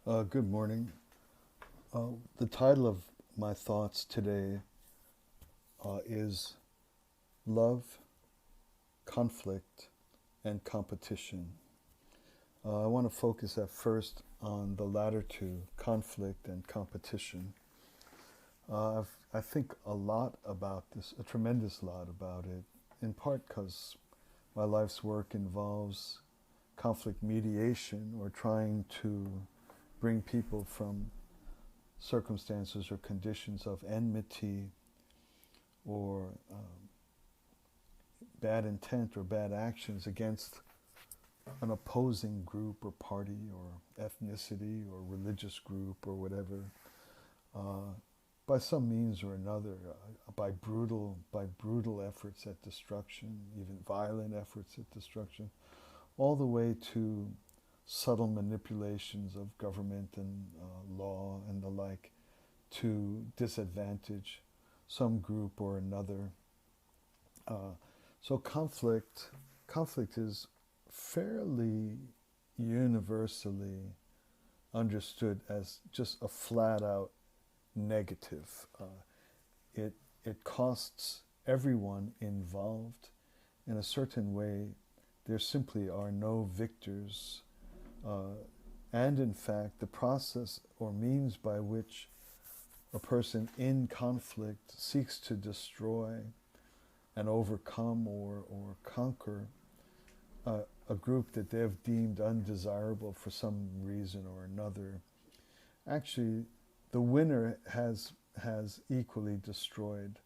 Good morning. The title of my thoughts today is Love, Conflict, and Competition. I want to focus at first on the latter two, conflict and competition. I think a lot about this, a tremendous lot about it, in part because my life's work involves conflict mediation or trying to bring people from circumstances or conditions of enmity or bad intent or bad actions against an opposing group or party or ethnicity or religious group or whatever, uh, by some means or another, by brutal efforts at destruction, even violent efforts at destruction, all the way to subtle manipulations of government and law and the like to disadvantage some group or another. Uh, so conflict is fairly universally understood as just a flat out negative. It costs everyone involved in a certain way. There simply are no victors, uh, and in fact, the process or means by which a person in conflict seeks to destroy and overcome or conquer a group that they've deemed undesirable for some reason or another. Actually, the winner has equally destroyed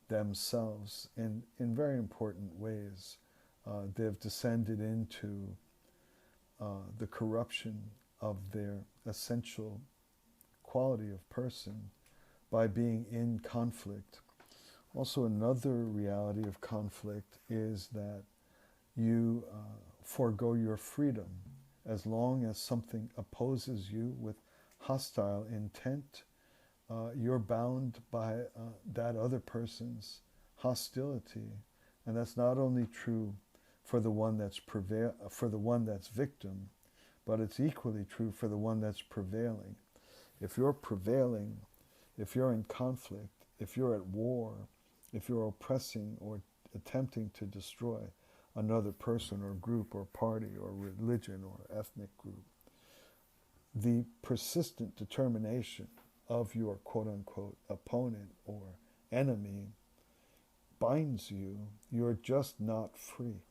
themselves in very important ways. They've descended into the corruption of their essential quality of person by being in conflict. Also, another reality of conflict is that you forego your freedom as long as something opposes you with hostile intent. You're bound by that other person's hostility, and that's not only true for the one that's victim, but it's equally true for the one that's prevailing. If you're prevailing, if you're in conflict, if you're at war, if you're oppressing or attempting to destroy another person or group or party or religion or ethnic group, the persistent determination of your quote unquote opponent or enemy binds you. You're just not free.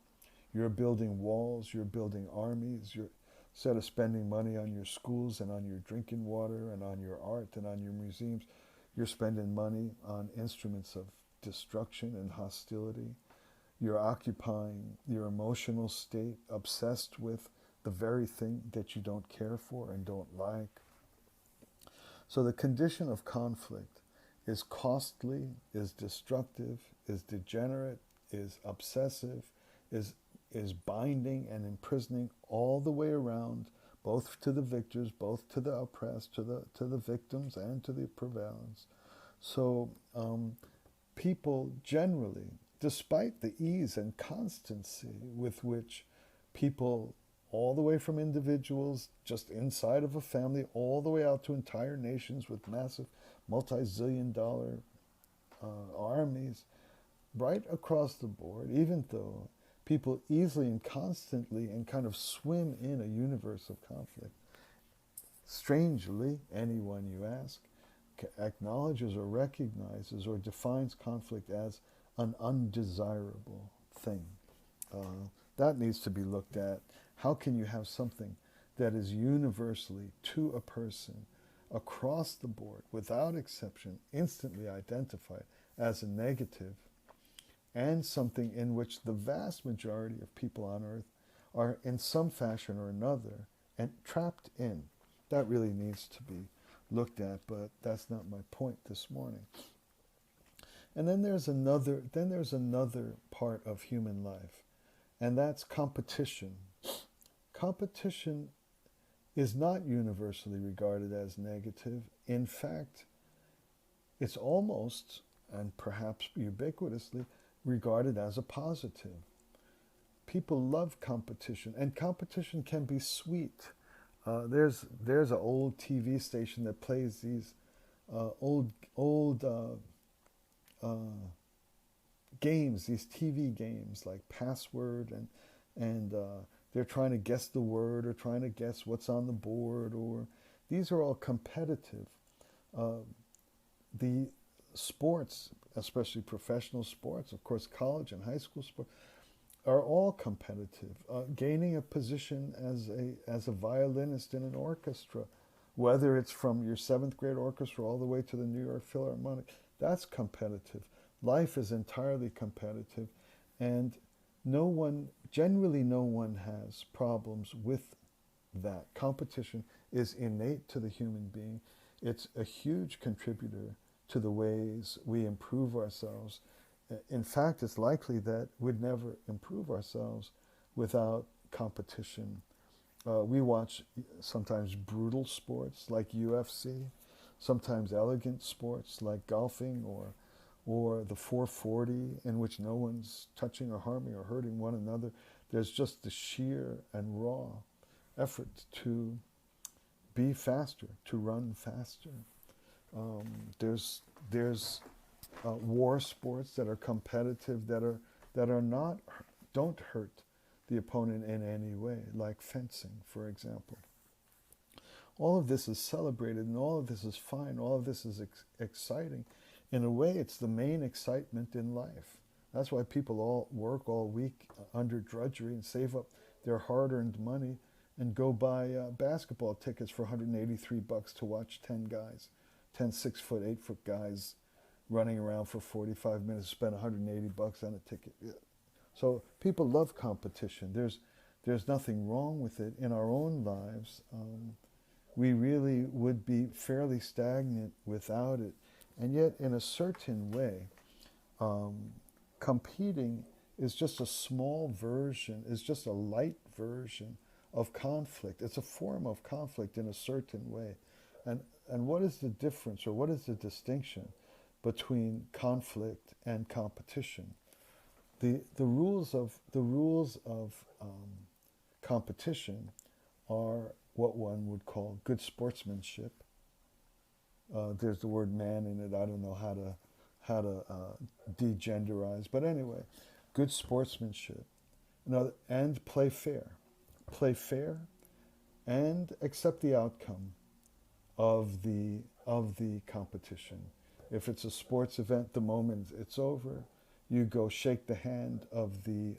You're building walls, you're building armies, you're instead of spending money on your schools and on your drinking water and on your art and on your museums, you're spending money on instruments of destruction and hostility. You're occupying your emotional state, obsessed with the very thing that you don't care for and don't like. So the condition of conflict is costly, is destructive, is degenerate, is obsessive, is is binding and imprisoning all the way around, both to the victors, both to the oppressed, to the victims, and to the prevalents. So people generally, despite the ease and constancy with which people, all the way from individuals just inside of a family, all the way out to entire nations with massive multi-zillion dollar armies, right across the board, even though people easily and constantly and kind of swim in a universe of conflict. Strangely, anyone you ask acknowledges or recognizes or defines conflict as an undesirable thing. That needs to be looked at. How can you have something that is universally to a person across the board, without exception, instantly identified as a negative, and something in which the vast majority of people on earth are in some fashion or another and trapped in? That really needs to be looked at, but that's not my point this morning. And then there's another part of human life, and that's competition. Competition is not universally regarded as negative. In fact, it's almost, and perhaps ubiquitously, regarded as a positive. People love competition, and competition can be sweet. There's an old TV station that plays these old games, these TV games like Password, and they're trying to guess the word or trying to guess what's on the board, or these are all competitive. Uh, the sports, especially professional sports, of course, college and high school sports, are all competitive. Gaining a position as a violinist in an orchestra, whether it's from your seventh grade orchestra all the way to the New York Philharmonic, that's competitive. Life is entirely competitive, and generally no one has problems with that. Competition is innate to the human being. It's a huge contributor to the ways we improve ourselves. In fact, it's likely that we'd never improve ourselves without competition. We watch sometimes brutal sports like UFC, sometimes elegant sports like golfing or the 440, in which no one's touching or harming or hurting one another. There's just the sheer and raw effort to be faster, to run faster. There's war sports that are competitive, that are not, don't hurt the opponent in any way, like fencing, for example. All of this is celebrated, and all of this is fine. All of this is exciting. In a way, it's the main excitement in life. That's why people all work all week under drudgery and save up their hard-earned money and go buy basketball tickets for $183 to watch 10 guys, 10 6-foot, 8-foot guys running around for 45 minutes, spend $180 on a ticket. So people love competition. There's nothing wrong with it. In our own lives, we really would be fairly stagnant without it. And yet, in a certain way, competing is just a small version, is just a light version of conflict. It's a form of conflict in a certain way. And what is the difference, or what is the distinction between conflict and competition? The rules of competition are what one would call good sportsmanship. There's the word man in it. I don't know how to degenderize, but anyway, good sportsmanship. And play fair, and accept the outcome of the competition. If it's a sports event, the moment it's over, you go shake the hand of the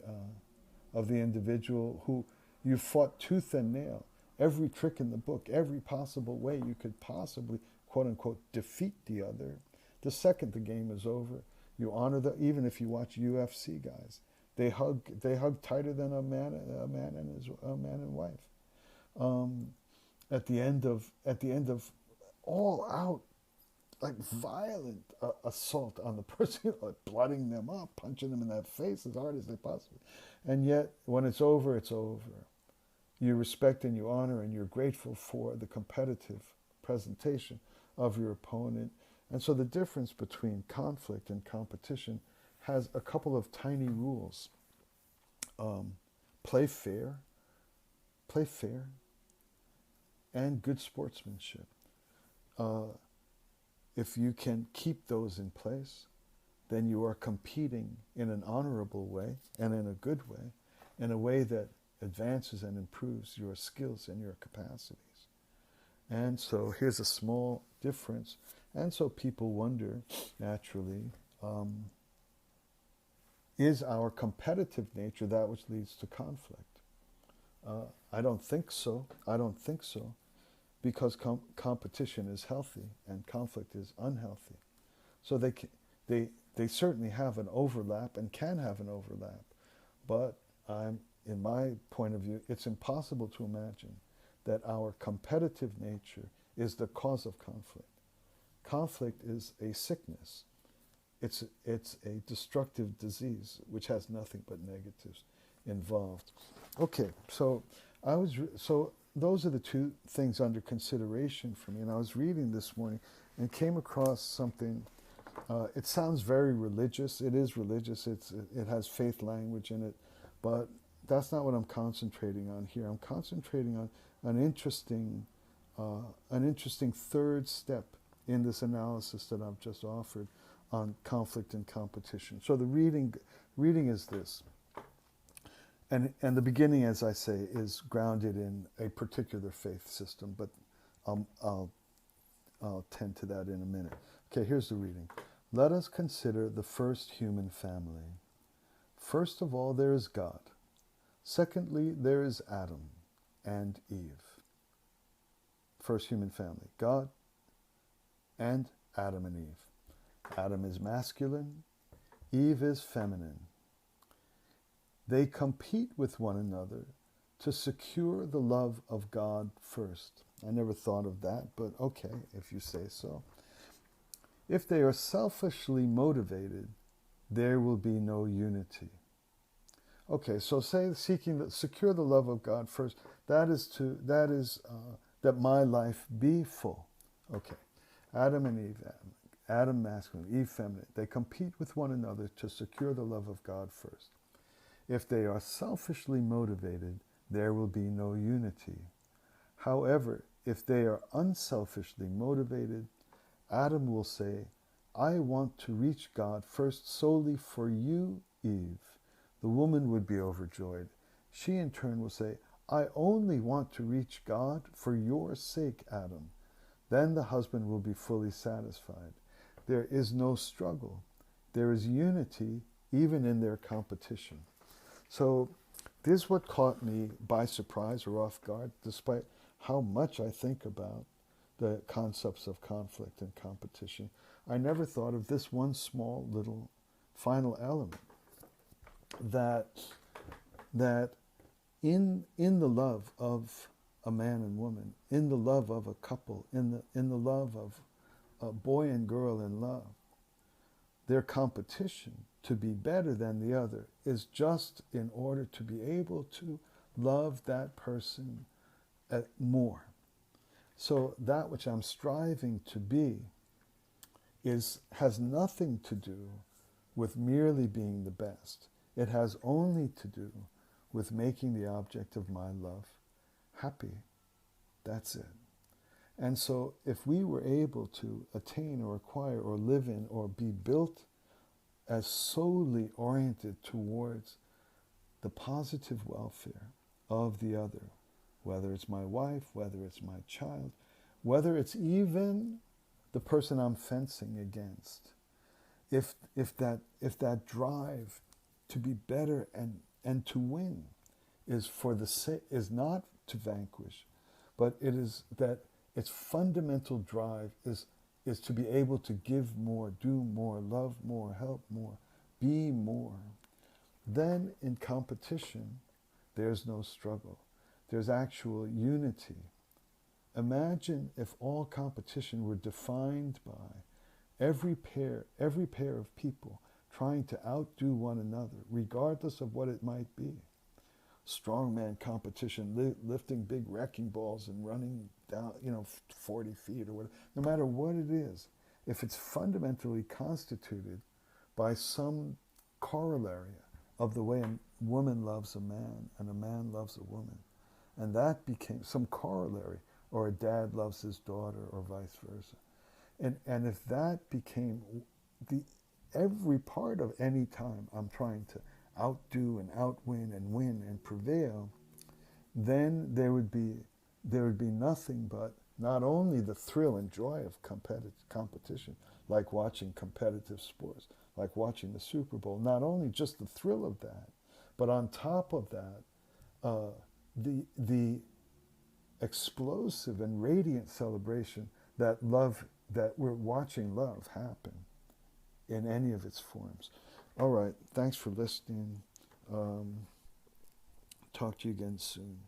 individual who you fought tooth and nail, every trick in the book, every possible way you could possibly, quote unquote, defeat the other. The second the game is over, you honor them. Even if you watch UFC guys, they hug tighter than a man and wife. At the end of all out, like violent assault on the person, like blooding them up, punching them in the face as hard as they possibly. And yet, when it's over, it's over. You respect and you honor and you're grateful for the competitive presentation of your opponent. And so the difference between conflict and competition has a couple of tiny rules. Play fair, and good sportsmanship. If you can keep those in place, then you are competing in an honorable way and in a good way, in a way that advances and improves your skills and your capacities. And so here's a small difference. And so people wonder, naturally, is our competitive nature that which leads to conflict? I don't think so. Because competition is healthy and conflict is unhealthy. So they certainly have an overlap and can have an overlap. But in my point of view, it's impossible to imagine that our competitive nature is the cause of conflict. Conflict is a sickness. It's a destructive disease which has nothing but negatives involved. Okay, so those are the two things under consideration for me. And I was reading this morning and came across something. It sounds very religious. It is religious. It has faith language in it, but that's not what I'm concentrating on here. I'm concentrating on an interesting third step in this analysis that I've just offered on conflict and competition. So the reading is this. And the beginning, as I say, is grounded in a particular faith system, but I'll tend to that in a minute. Okay, here's the reading. Let us consider the first human family. First of all, there is God. Secondly, there is Adam and Eve. First human family, God and Adam and Eve. Adam is masculine, Eve is feminine. They compete with one another to secure the love of God first. I never thought of that, but okay, if you say so. If they are selfishly motivated, there will be no unity. Okay, so say seeking to secure the love of God first. That is that my life be full. Okay, Adam and Eve, Adam masculine, Eve feminine. They compete with one another to secure the love of God first. If they are selfishly motivated, there will be no unity. However, if they are unselfishly motivated, Adam will say, I want to reach God first solely for you, Eve. The woman would be overjoyed. She in turn will say, I only want to reach God for your sake, Adam. Then the husband will be fully satisfied. There is no struggle. There is unity even in their competition. So this is what caught me by surprise or off guard, despite how much I think about the concepts of conflict and competition. I never thought of this one small little final element, that in the love of a man and woman, in the love of a couple, in the love of a boy and girl in love, their competition to be better than the other is just in order to be able to love that person more. So that which I'm striving to be has nothing to do with merely being the best. It has only to do with making the object of my love happy. That's it. And so if we were able to attain or acquire or live in or be built as solely oriented towards the positive welfare of the other, whether it's my wife, whether it's my child, whether it's even the person I'm fencing against, if that drive to be better and to win is not to vanquish, but it is that its fundamental drive is to be able to give more, do more, love more, help more, be more. Then in competition, there's no struggle. There's actual unity. Imagine if all competition were defined by every pair of people trying to outdo one another, regardless of what it might be. Strongman competition, lifting big wrecking balls and running down, 40 feet or whatever. No matter what it is, if it's fundamentally constituted by some corollary of the way a woman loves a man and a man loves a woman, and that became some corollary, or a dad loves his daughter or vice versa. And if that became every part of any time I'm trying to outdo and outwin and win and prevail, then there would be nothing but not only the thrill and joy of competition, like watching competitive sports, like watching the Super Bowl, not only just the thrill of that, but on top of that, the explosive and radiant celebration that we're watching love happen in any of its forms. All right, thanks for listening. Talk to you again soon.